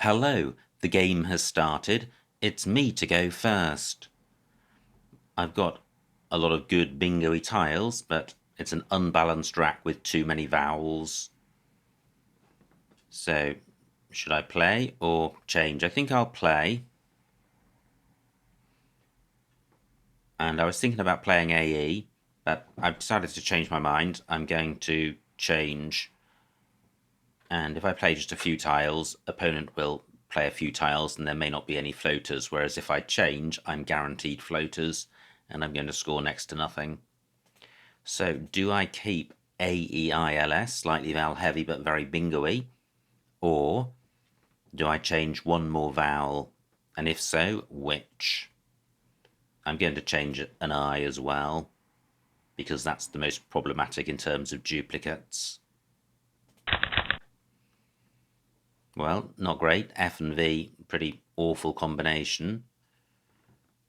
Hello, the game has started. It's me to go first. I've got a lot of good bingo-y tiles, but it's an unbalanced rack with too many vowels. So, should I play or change? I think I'll play. And I was thinking about playing AE, but I've decided to change my mind. I'm going to change. And if I play just a few tiles, opponent will play a few tiles and there may not be any floaters, whereas if I change, I'm guaranteed floaters and I'm going to score next to nothing. So do I keep AEILS, slightly vowel heavy but very bingo-y, or do I change one more vowel, and if so, which? I'm going to change an I as well, because that's the most problematic in terms of duplicates. Well, not great. F and V, pretty awful combination.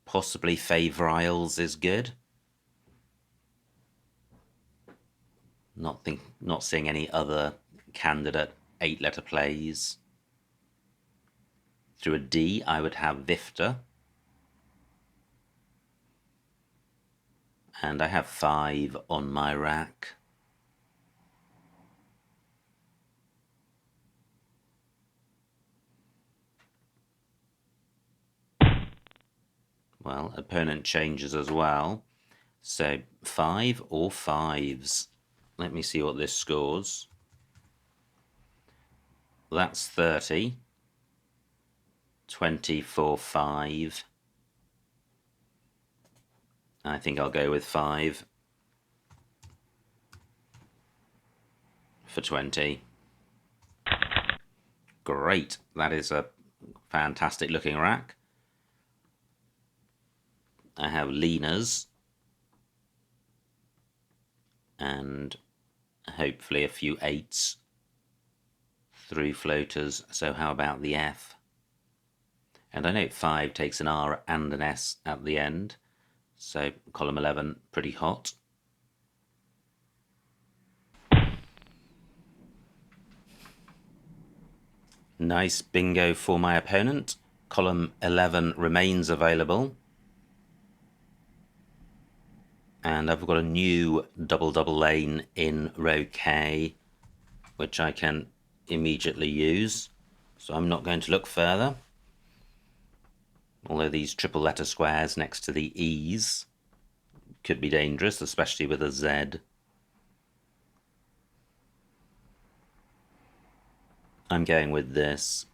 Possibly Favoriles is good. Not seeing any other candidate 8-letter plays. Through a D, I would have Vifta. And I have 5 on my rack. Well, opponent changes as well. So 5 or 5s. Let me see what this scores. That's 30. 20 for 5. I think I'll go with 5 for 20. Great. That is a fantastic looking rack. I have Lena's and hopefully a few 8s through floaters. So how about the F? And I know 5 takes an R and an S at the end. So column 11, pretty hot. Nice bingo for my opponent. Column 11 remains available. And I've got a new double lane in row K, which I can immediately use. So I'm not going to look further. Although these triple letter squares next to the E's could be dangerous, especially with a Z. I'm going with this.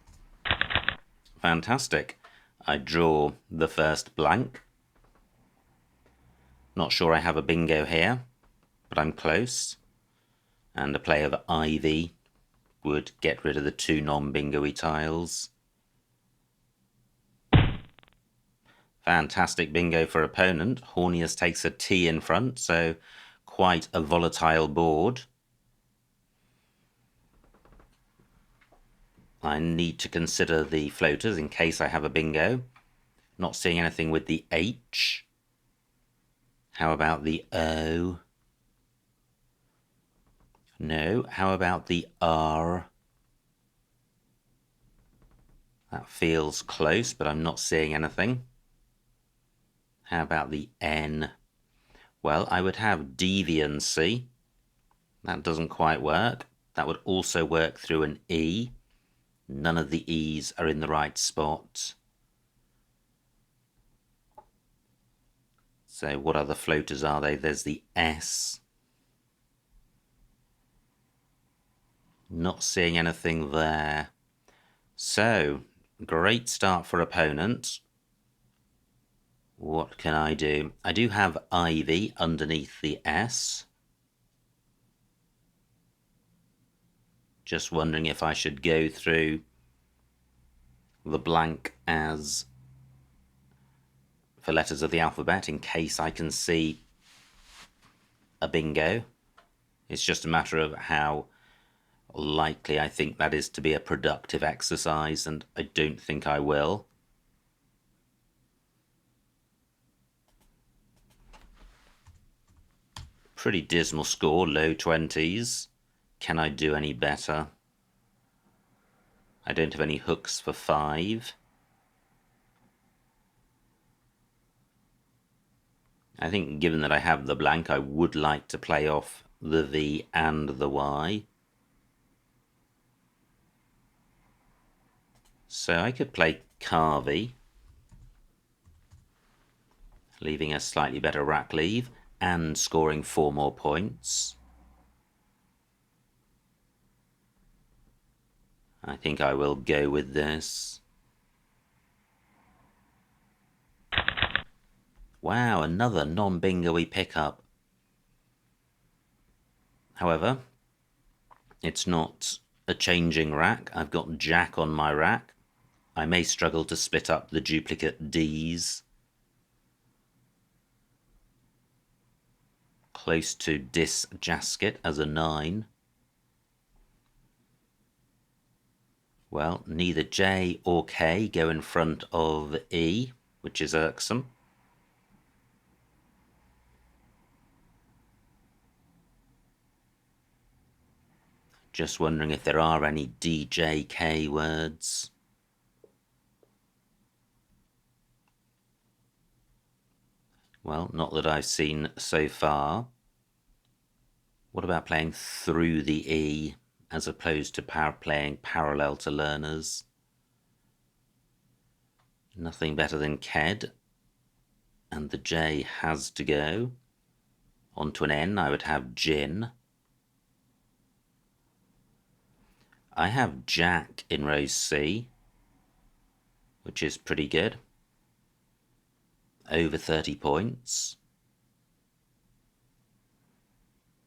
Fantastic. I draw the first blank. Not sure I have a bingo here, but I'm close. And a play of Ivy would get rid of the 2 non-bingo-y tiles. Fantastic bingo for opponent. Hornius takes a T in front, so quite a volatile board. I need to consider the floaters in case I have a bingo. Not seeing anything with the H. How about the O? No. How about the R? That feels close, but I'm not seeing anything. How about the N? Well, I would have deviancy. That doesn't quite work. That would also work through an E. None of the E's are in the right spot. So what other floaters are they? There's the S. Not seeing anything there. So, great start for opponent. What can I do? I do have Ivy underneath the S. Just wondering if I should go through the blank as for letters of the alphabet in case I can see a bingo. It's just a matter of how likely I think that is to be a productive exercise, and I don't think I will. Pretty dismal score, low 20s. Can I do any better? I don't have any hooks for 5. I think given that I have the blank, I would like to play off the V and the Y. So I could play Carvey, leaving a slightly better rack leave and scoring 4 more points. I think I will go with this. Wow, another non-bingo-y pickup. However, it's not a changing rack. I've got Jack on my rack. I may struggle to split up the duplicate Ds. Close to Dis Jasket as a 9. Well, neither J or K go in front of E, which is irksome. Just wondering if there are any DJK words. Well, not that I've seen so far. What about playing through the E as opposed to playing parallel to learners? Nothing better than Ked. And the J has to go. Onto an N, I would have Gin. I have Jack in row C, which is pretty good. Over 30 points.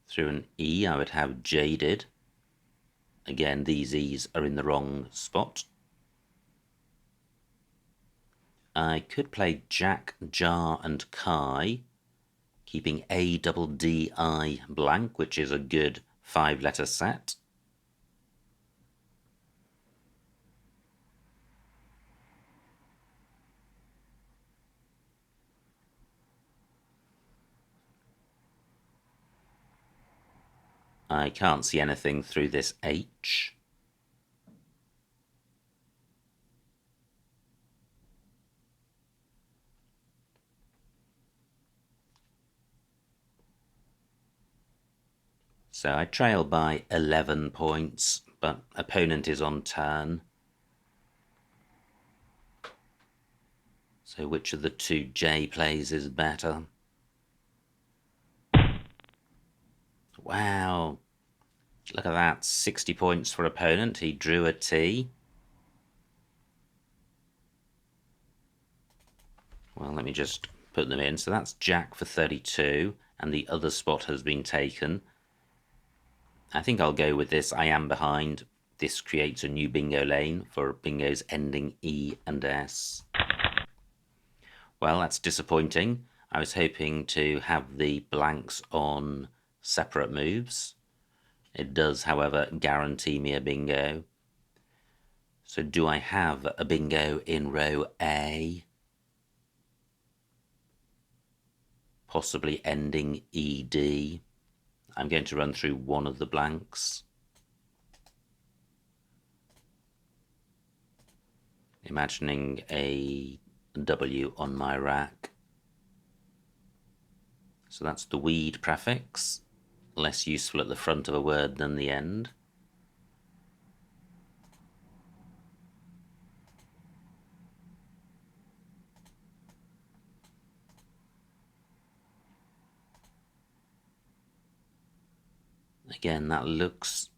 Through an E, I would have Jaded. Again, these E's are in the wrong spot. I could play Jack, Jar and Kai, keeping ADDI blank, which is a good 5-letter set. I can't see anything through this H. So I trail by 11 points, but opponent is on turn. So which of the 2 J plays is better? Wow. Look at that, 60 points for opponent. He drew a T. Well, let me just put them in. So that's Jack for 32, and the other spot has been taken. I think I'll go with this. I am behind. This creates a new bingo lane for bingos ending E and S. Well, that's disappointing. I was hoping to have the blanks on separate moves. It does, however, guarantee me a bingo. So do I have a bingo in row A? Possibly ending ED. I'm going to run through one of the blanks. Imagining a W on my rack. So that's the weed prefix. Less useful at the front of a word than the end. Again, that looks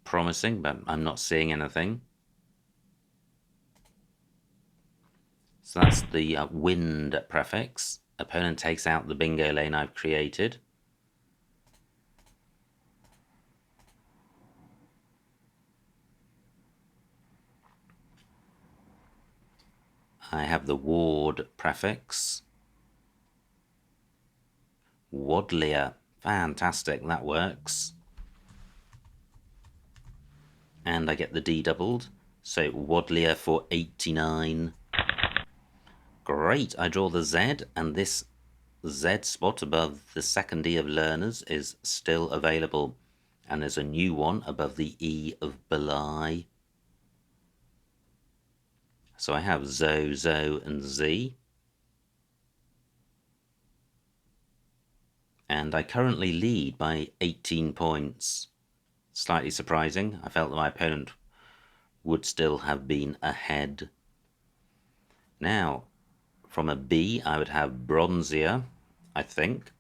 promising, but I'm not seeing anything. So that's the wind prefix. Opponent takes out the bingo lane I've created. I have the ward prefix. Wadlier. Fantastic, that works. And I get the D doubled. So Wadlier for 89. Great, I draw the Z, and this Z spot above the second E of learners is still available. And there's a new one above the E of belie. So I have Zo, Zo, and Z. And I currently lead by 18 points. Slightly surprising. I felt that my opponent would still have been ahead. Now, from a B, I would have Bronzia, I think.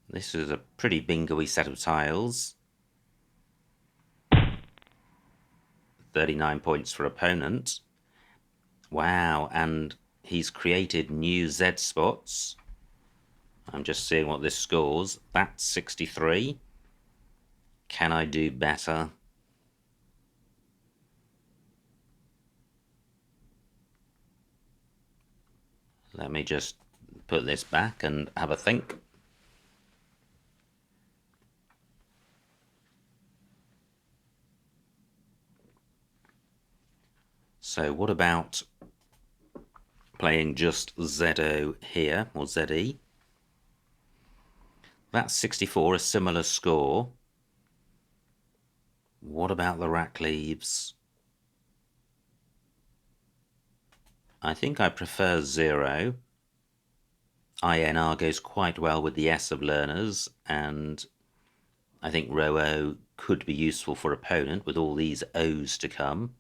This is a pretty bingo-y set of tiles. 39 points for opponent. Wow, and he's created new Z spots. I'm just seeing what this scores. That's 63. Can I do better? Let me just put this back and have a think. So what about playing just ZO here, or ZE? That's 64, a similar score. What about the rack leaves? I think I prefer 0. INR goes quite well with the S of learners, and I think row O could be useful for opponent with all these O's to come.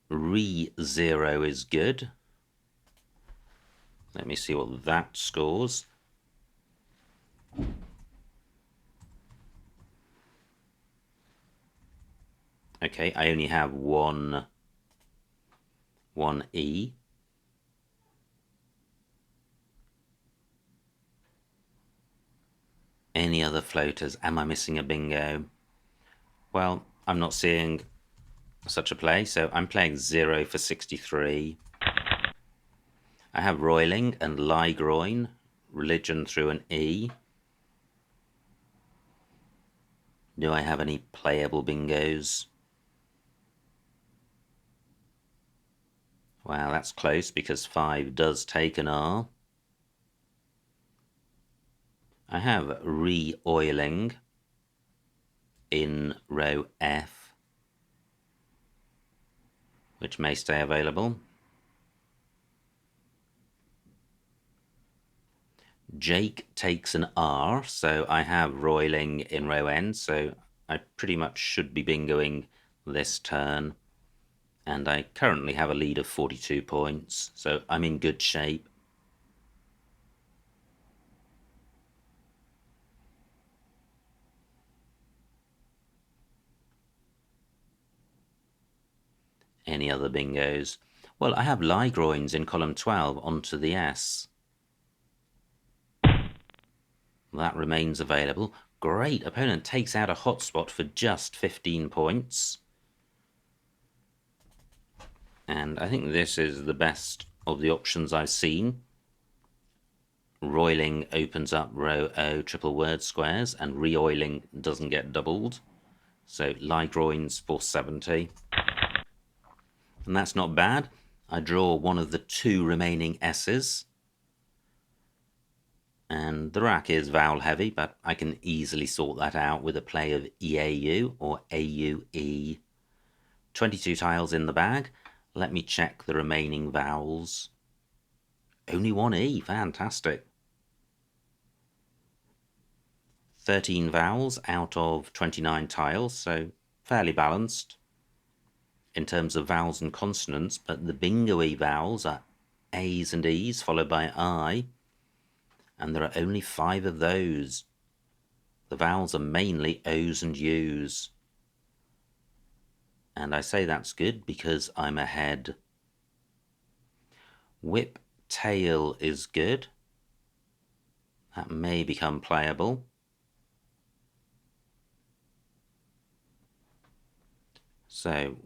Re-0 is good. Let me see what that scores. Okay, I only have one E. Any other floaters? Am I missing a bingo? Well, I'm not seeing such a play, so I'm playing 0 for 63. I have Roiling and Lygroin, Religion through an E. Do I have any playable bingos? Wow, that's close because 5 does take an R. I have Re-Oiling in row F, which may stay available. Jake takes an R, so I have Roiling in row N, so I pretty much should be bingoing this turn. And I currently have a lead of 42 points, so I'm in good shape. Any other bingos? Well, I have Lygroins in column 12 onto the S. That remains available. Great, opponent takes out a hotspot for just 15 points. And I think this is the best of the options I've seen. Roiling opens up row O triple word squares, and re-oiling doesn't get doubled. So Lygroins for 70. And that's not bad. I draw one of the 2 remaining S's. And the rack is vowel heavy, but I can easily sort that out with a play of EAU or AUE. 22 tiles in the bag. Let me check the remaining vowels. Only 1 E, fantastic. 13 vowels out of 29 tiles, so fairly balanced in terms of vowels and consonants, but the bingo-y vowels are A's and E's followed by I, and there are only 5 of those. The vowels are mainly O's and U's. And I say that's good because I'm ahead. Whip tail is good. That may become playable. So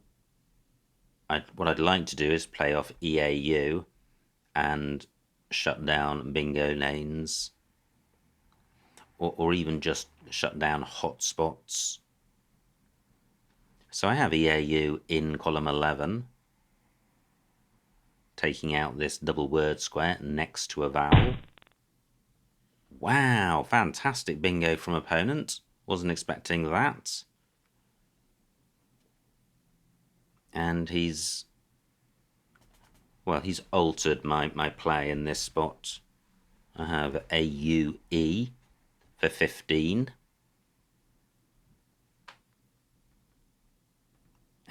what I'd like to do is play off EAU and shut down bingo lanes, or even just shut down hotspots. So I have EAU in column 11, taking out this double word square next to a vowel. Wow, fantastic bingo from opponent. Wasn't expecting that. And he's altered my play in this spot. I have AUE for 15.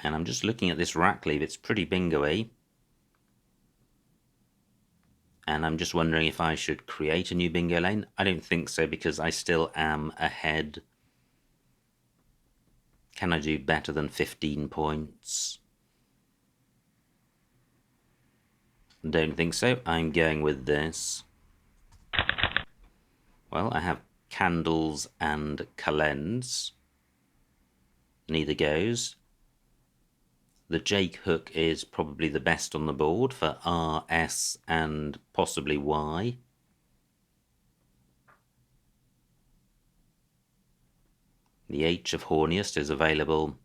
And I'm just looking at this rack leave, it's pretty bingo-y. And I'm just wondering if I should create a new bingo lane. I don't think so, because I still am ahead. Can I do better than 15 points? Don't think so. I'm going with this. Well, I have candles and calends. Neither goes. The Jake hook is probably the best on the board for R, S, and possibly Y. The H of horniest is available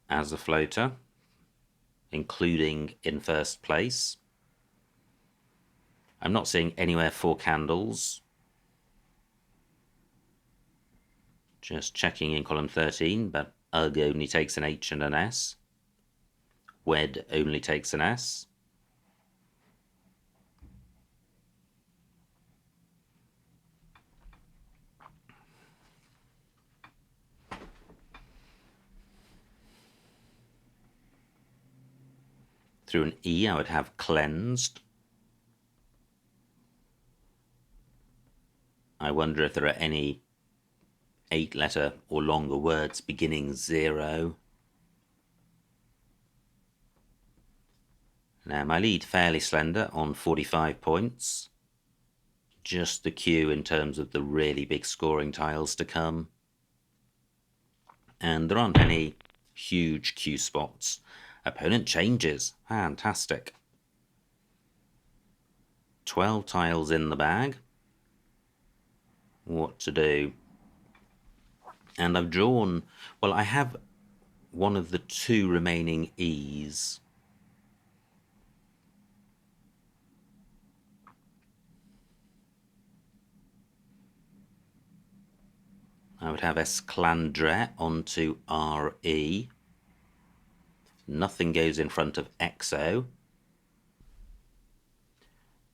as a floater, including in first place. I'm not seeing anywhere 4 candles. Just checking in column 13, but UG only takes an H and an S. WED only takes an S. Through an E, I would have cleansed. I wonder if there are any 8-letter or longer words beginning 0. Now, my lead fairly slender on 45 points. Just the cue in terms of the really big scoring tiles to come. And there aren't any huge cue spots. Opponent changes. Fantastic. 12 tiles in the bag. What to do? And I've drawn... Well, I have one of the 2 remaining E's. I would have Esclandre onto RE. Nothing goes in front of XO.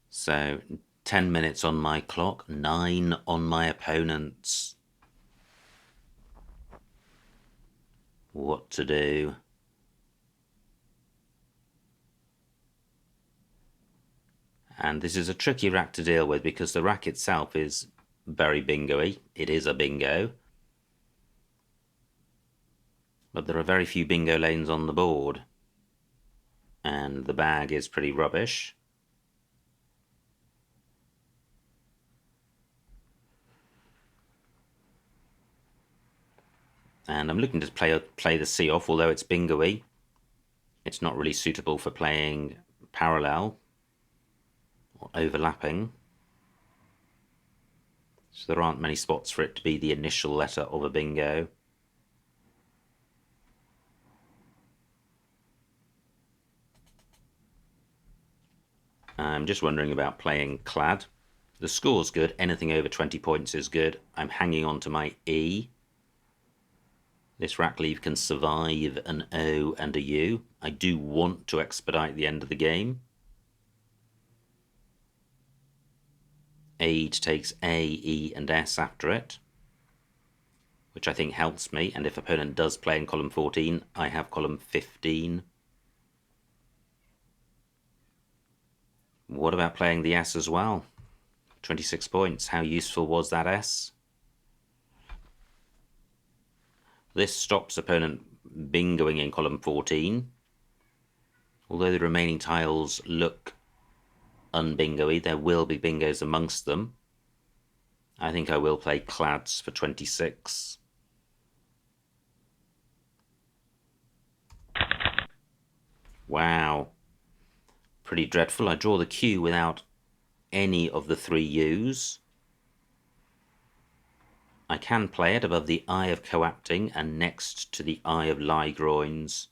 So 10 minutes on my clock, 9 on my opponent's. What to do? And this is a tricky rack to deal with, because the rack itself is very bingo-y. It is a bingo. But there are very few bingo lanes on the board. And the bag is pretty rubbish. And I'm looking to play the C off, although it's bingo-y. It's not really suitable for playing parallel or overlapping. So there aren't many spots for it to be the initial letter of a bingo. I'm just wondering about playing clad. The score's good. Anything over 20 points is good. I'm hanging on to my E. This rack leave can survive an O and a U. I do want to expedite the end of the game. Aid takes A, E, and S after it, which I think helps me. And if opponent does play in column 14, I have column 15. What about playing the S as well? 26 points. How useful was that S? This stops opponent bingoing in column 14. Although the remaining tiles look unbingo-y, there will be bingos amongst them. I think I will play clads for 26. Wow. Pretty dreadful. I draw the Q without any of the 3 U's. I can play it above the eye of coapting and next to the eye of lie groins.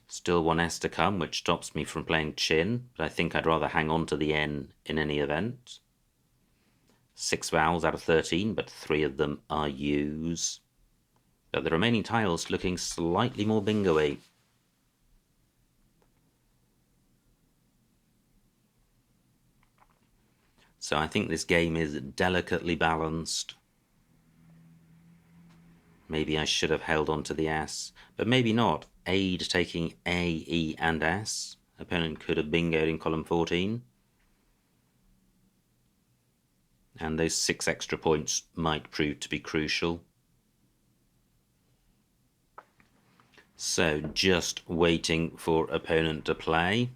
Still one S to come, which stops me from playing chin, but I think I'd rather hang on to the N in any event. 6 vowels out of 13, but 3 of them are U's. but the remaining tiles looking slightly more bingo-y. So I think this game is delicately balanced. Maybe I should have held on to the S, but maybe not. Aid taking A, E and S. Opponent could have bingoed in column 14. And those 6 extra points might prove to be crucial. So just waiting for opponent to play.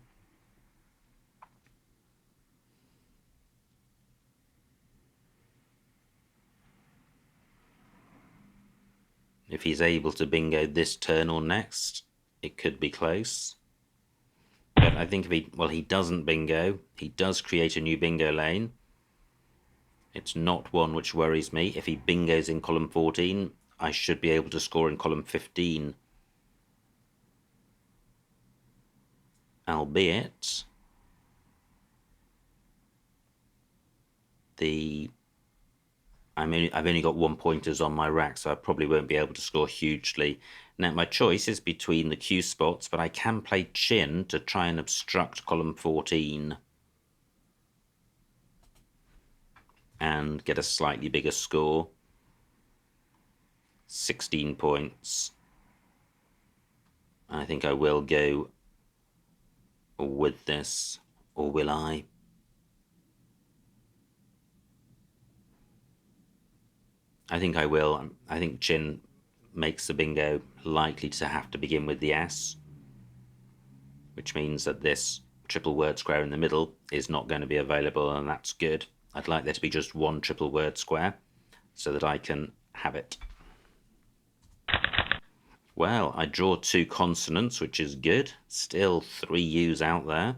If he's able to bingo this turn or next, it could be close. But I think if he doesn't bingo, he does create a new bingo lane. It's not one which worries me. If he bingos in column 14, I should be able to score in column 15. Albeit I've only got 1 pointers on my rack, so I probably won't be able to score hugely. Now, my choice is between the Q spots, but I can play Chin to try and obstruct column 14 and get a slightly bigger score. 16 points. I think I will go with this, or will I? I think I will. I think Chin makes the bingo likely to have to begin with the S, which means that this triple word square in the middle is not going to be available, and that's good. I'd like there to be just one triple word square so that I can have it. Well, I draw 2 consonants, which is good. Still 3 U's out there.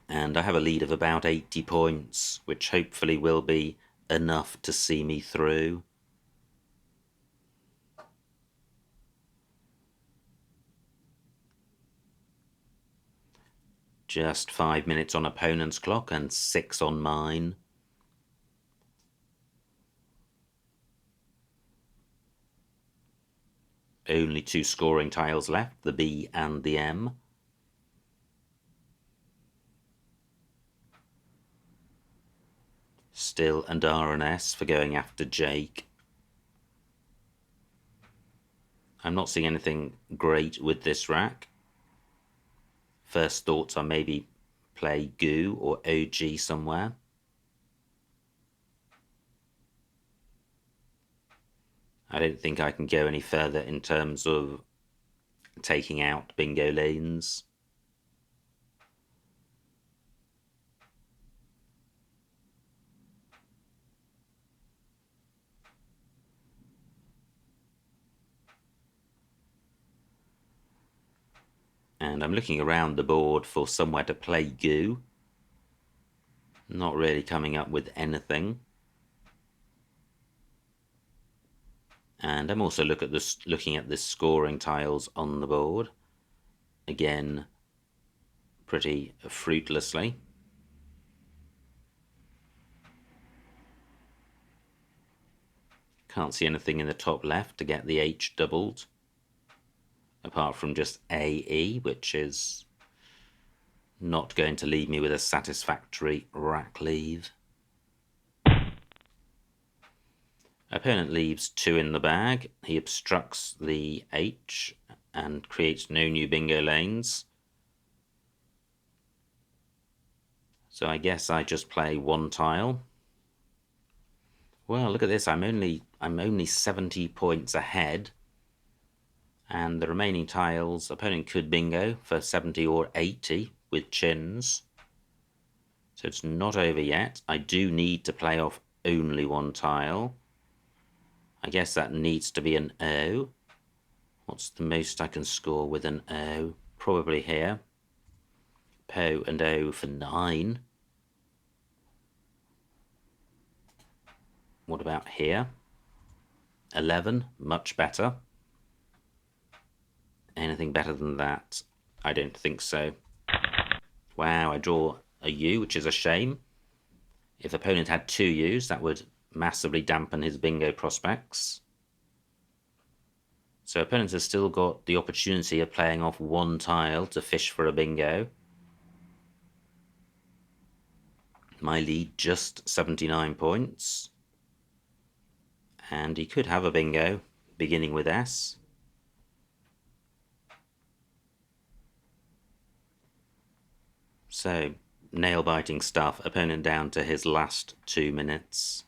And I have a lead of about 80 points, which hopefully will be enough to see me through. Just 5 minutes on opponent's clock and 6 on mine. Only 2 scoring tiles left, the B and the M. Still and R and S for going after Jake. I'm not seeing anything great with this rack. First thoughts are maybe play Goo or OG somewhere. I don't think I can go any further in terms of taking out bingo lanes. And I'm looking around the board for somewhere to play Goo. Not really coming up with anything. And I'm also looking at the scoring tiles on the board. Again, pretty fruitlessly. Can't see anything in the top left to get the H doubled, apart from just AE, which is not going to leave me with a satisfactory rack leave. Opponent leaves 2 in the bag. He obstructs the H and creates no new bingo lanes. So I guess I just play 1 tile. Well, look at this. I'm only 70 points ahead. And the remaining tiles, opponent could bingo for 70 or 80 with chins. So it's not over yet. I do need to play off only 1 tile. I guess that needs to be an O. What's the most I can score with an O? Probably here. Po and O for 9. What about here? 11, much better. Anything better than that? I don't think so. Wow, I draw a U, which is a shame. If opponent had 2 U's, that would massively dampen his bingo prospects. So opponents have still got the opportunity of playing off one tile to fish for a bingo. My lead just 79 points. And he could have a bingo beginning with S. So, nail-biting stuff. Opponent down to his last 2 minutes.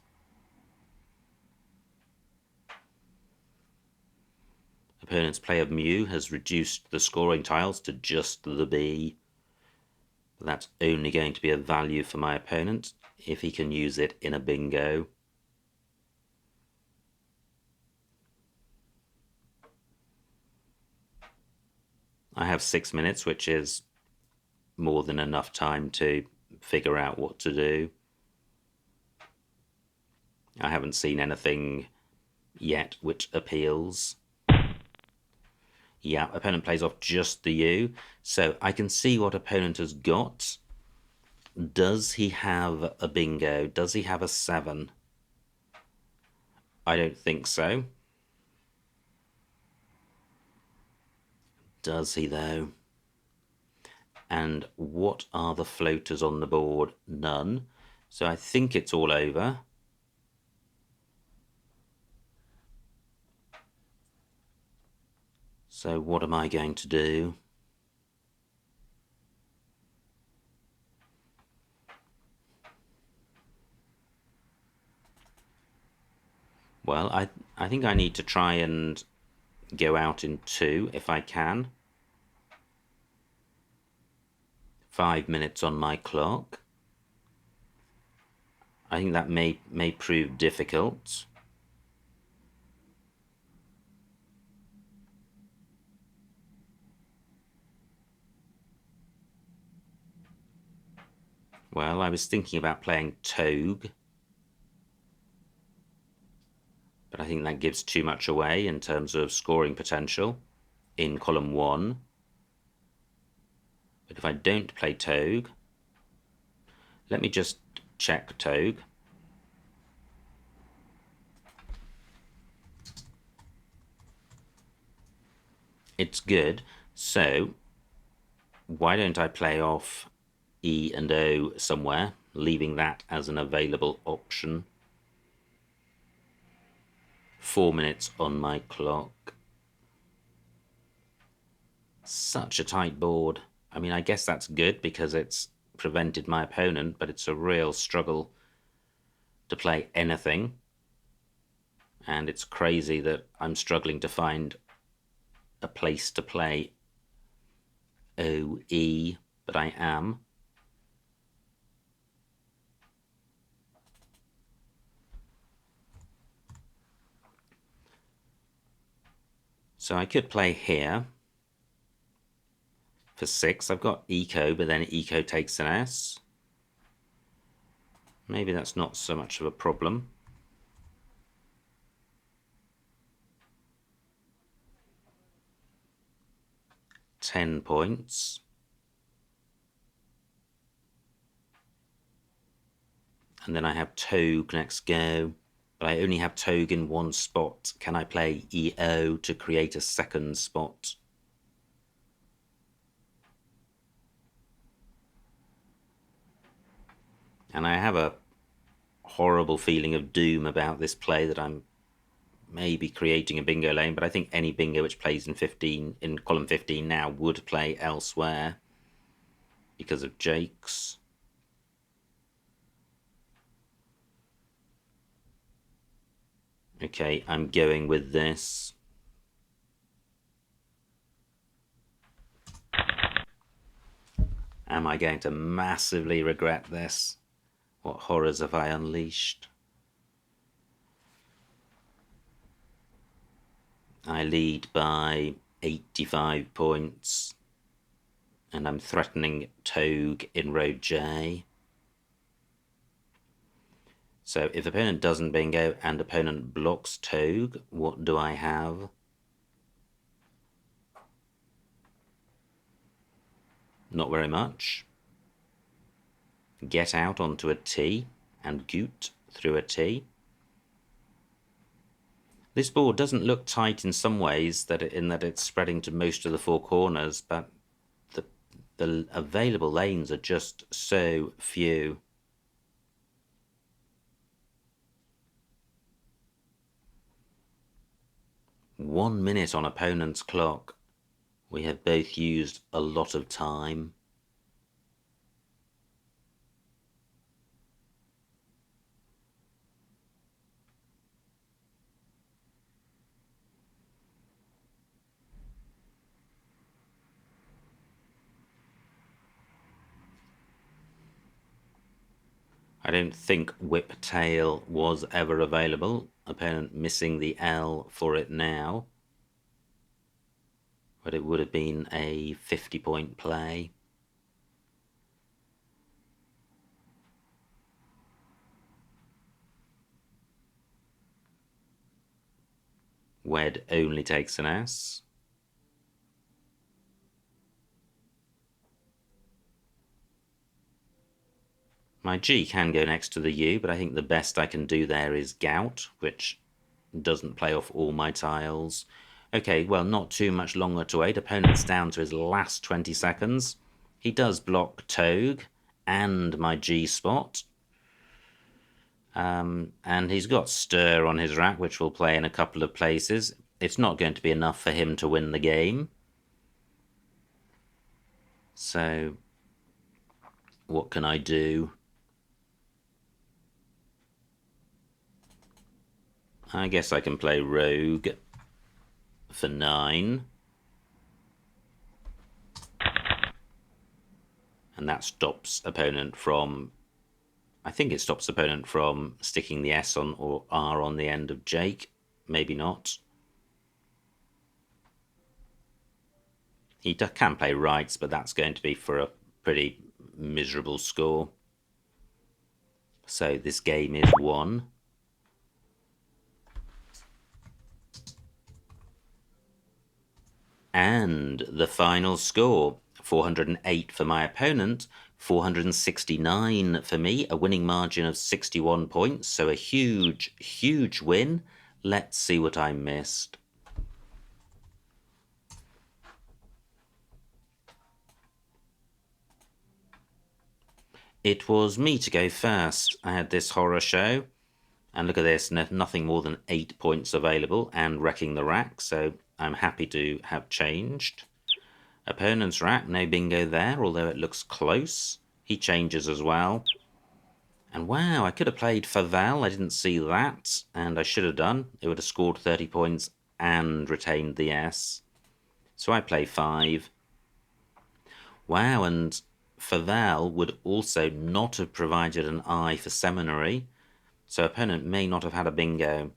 Opponent's play of Mew has reduced the scoring tiles to just the B. But that's only going to be a value for my opponent if he can use it in a bingo. I have 6 minutes, which is more than enough time to figure out what to do. I haven't seen anything yet which appeals. Yeah, opponent plays off just the U. So I can see what opponent has got. Does he have a bingo? Does he have a 7? I don't think so. Does he though? And what are the floaters on the board? None. So I think it's all over. So what am I going to do? Well, I think I need to try and go out in 2 if I can. 5 minutes on my clock. I think that may prove difficult. Well, I was thinking about playing Togue, but I think that gives too much away in terms of scoring potential in column 1. But if I don't play Togue, let me just check Togue. It's good, so why don't I play off E and O somewhere, leaving that as an available option. 4 minutes on my clock. Such a tight board. I mean, I guess that's good because it's prevented my opponent, but it's a real struggle to play anything. And it's crazy that I'm struggling to find a place to play OE, but I am. So I could play here for 6. I've got Eco, but then Eco takes an S. Maybe that's not so much of a problem. £10 points. And then I have Togue next go, but I only have Togue in one spot. Can I play EO to create a second spot? And I have a horrible feeling of doom about this play that I'm maybe creating a bingo lane, but I think any bingo which plays in column 15 now would play elsewhere because of Jake's. Okay, I'm going with this. Am I going to massively regret this? What horrors have I unleashed? I lead by 85 points. And I'm threatening Togue in row J. So if opponent doesn't bingo and opponent blocks Togue, what do I have? Not very much. Get out onto a T and goot through a T. This board doesn't look tight in some ways, in that it's spreading to most of the four corners, but the available lanes are just so few. One minute on opponent's clock. We have both used a lot of time. I don't think whiptail was ever available. Opponent missing the L for it now. But it would have been a 50-point play. Wed only takes an S. My G can go next to the U, but I think the best I can do there is gout, which doesn't play off all my tiles. Okay, well, not too much longer to wait. Opponent's down to his last 20 seconds. He does block Togue and my G spot. And he's got Stir on his rack, which will play in a couple of places. It's not going to be enough for him to win the game. So, what can I do? I guess I can play Rogue for 9. And that stops opponent from... I think it stops opponent from sticking the S on or R on the end of Jake. Maybe not. He can play rights, but that's going to be for a pretty miserable score. So this game is won. And the final score, 408 for my opponent, 469 for me, a winning margin of 61 points, so a huge, huge win. Let's see what I missed. It was me to go first. I had this horror show, and look at this, nothing more than 8 points available and wrecking the rack, so I'm happy to have changed. Opponent's rack, no bingo there, although it looks close. He changes as well. And wow, I could have played Favel, I didn't see that, and I should have done. It would have scored 30 points and retained the S. So I play 5. Wow, and Favel would also not have provided an I for Seminary, so opponent may not have had a bingo.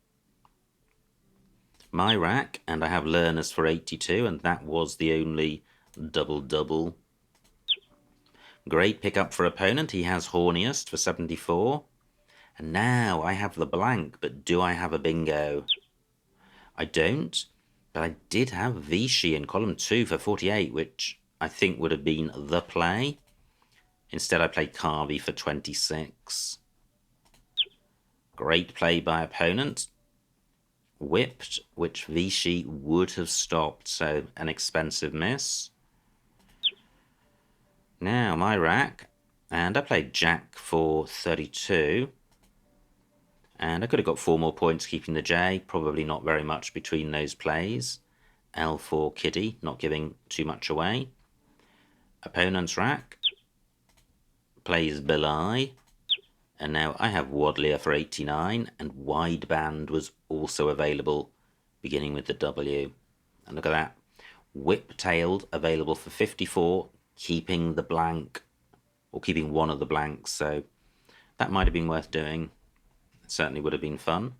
My rack, and I have Learners for 82, and that was the only double-double. Great pickup for opponent. He has Horniest for 74. And now I have the blank, but do I have a bingo? I don't, but I did have Vichy in column 2 for 48, which I think would have been the play. Instead, I played Carvey for 26. Great play by opponent. Whipped, which Vichy would have stopped, so an expensive miss. Now my rack, and I played Jack for 32. And I could have got 4 more points keeping the J, probably not very much between those plays. L for Kitty, not giving too much away. Opponent's rack plays Belai, and now I have Wadlier for 89, and Wideband was also available, beginning with the W. And look at that. Whiptailed available for 54, keeping the blank, or keeping one of the blanks, so that might have been worth doing. It certainly would have been fun.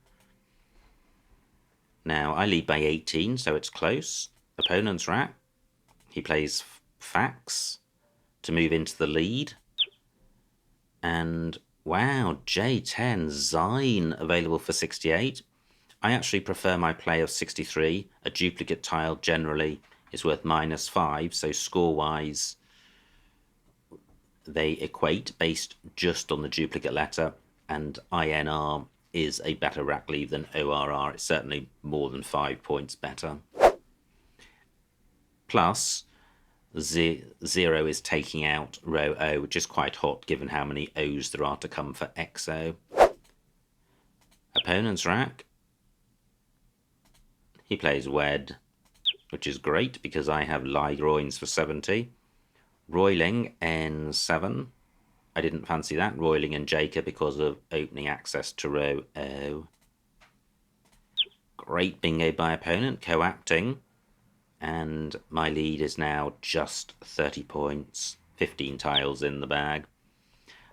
Now I lead by 18, so it's close. Opponent's rack, he plays Fax to move into the lead. And wow, J10, Zine available for 68. I actually prefer my play of 63. A duplicate tile generally is worth -5, so score-wise they equate based just on the duplicate letter, and INR is a better rack leave than ORR. It's certainly more than 5 points better. Plus, 0 is taking out row O, which is quite hot given how many O's there are to come for XO. Opponent's rack. He plays Wed, which is great because I have Lie Groins for 70. Roiling N7. I didn't fancy that. Roiling and Jacob because of opening access to row O. Great bingo by opponent, co-acting. And my lead is now just 30 points, 15 tiles in the bag.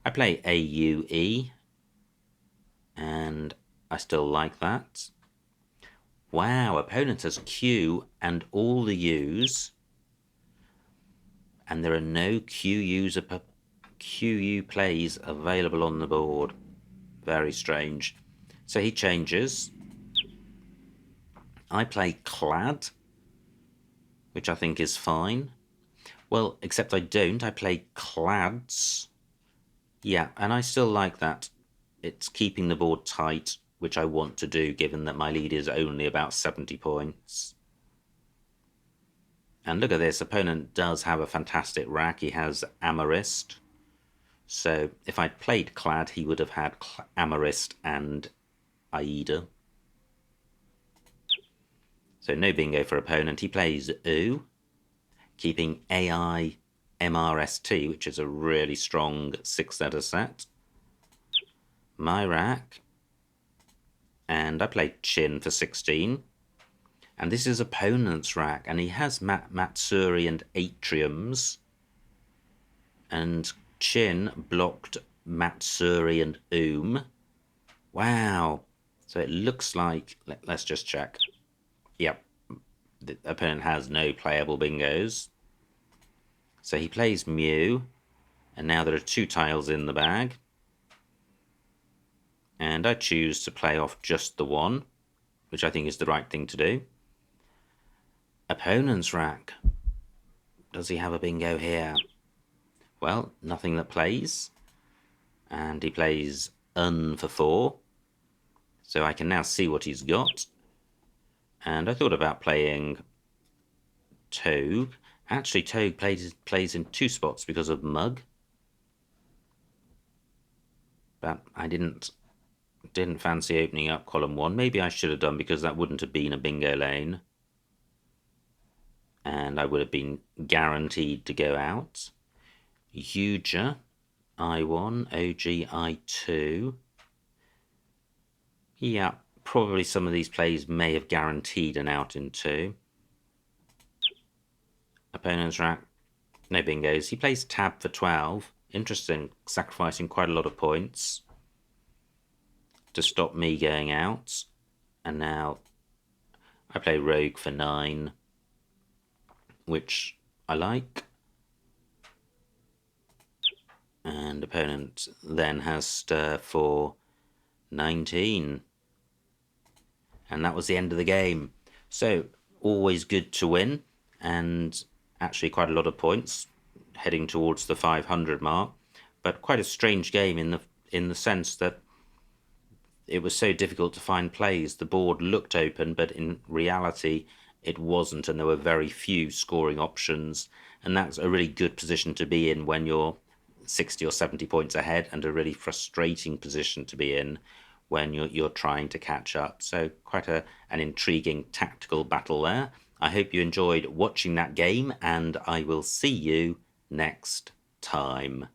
I play AUE, and I still like that. Wow, opponent has Q and all the U's, and there are no QU plays available on the board. Very strange. So he changes. I play Clad, which I think is fine. Well, except I don't. I play Clads. Yeah, and I still like that. It's keeping the board tight, which I want to do, given that my lead is only about 70 points. And look at this. Opponent does have a fantastic rack. He has Amarist. So if I'd played Clad, he would have had Amarist and Aida. So no bingo for opponent. He plays U, keeping AI MRST, which is a really strong 6-letter set. My rack. And I played Chin for 16. And this is opponent's rack. And he has Matsuri and Atriums. And Chin blocked Matsuri and Wow. So it looks like... Let's just check. Yep. The opponent has no playable bingos. So he plays Mew. And now there are 2 tiles in the bag. And I choose to play off just the 1, which I think is the right thing to do. Opponent's rack. Does he have a bingo here? Well, nothing that plays. And he plays for 4. So I can now see what he's got. And I thought about playing Togue. Actually, Togue plays in 2 spots because of Mug. But I didn't fancy opening up column 1. Maybe I should have done, because that wouldn't have been a bingo lane. And I would have been guaranteed to go out. Huger, I1, OG, I2. Yeah, probably some of these plays may have guaranteed an out in 2. Opponent's rack, no bingos. He plays Tab for 12. Interesting, sacrificing quite a lot of points to stop me going out. And now I play Rogue for 9, which I like. And opponent then has Stir for 19. And that was the end of the game. So, always good to win, and actually quite a lot of points, heading towards the 500 mark. But quite a strange game in the sense that it was so difficult to find plays. The board looked open, but in reality it wasn't, and there were very few scoring options. And that's a really good position to be in when you're 60 or 70 points ahead, and a really frustrating position to be in when you're trying to catch up. So quite an intriguing tactical battle there. I hope you enjoyed watching that game, and I will see you next time.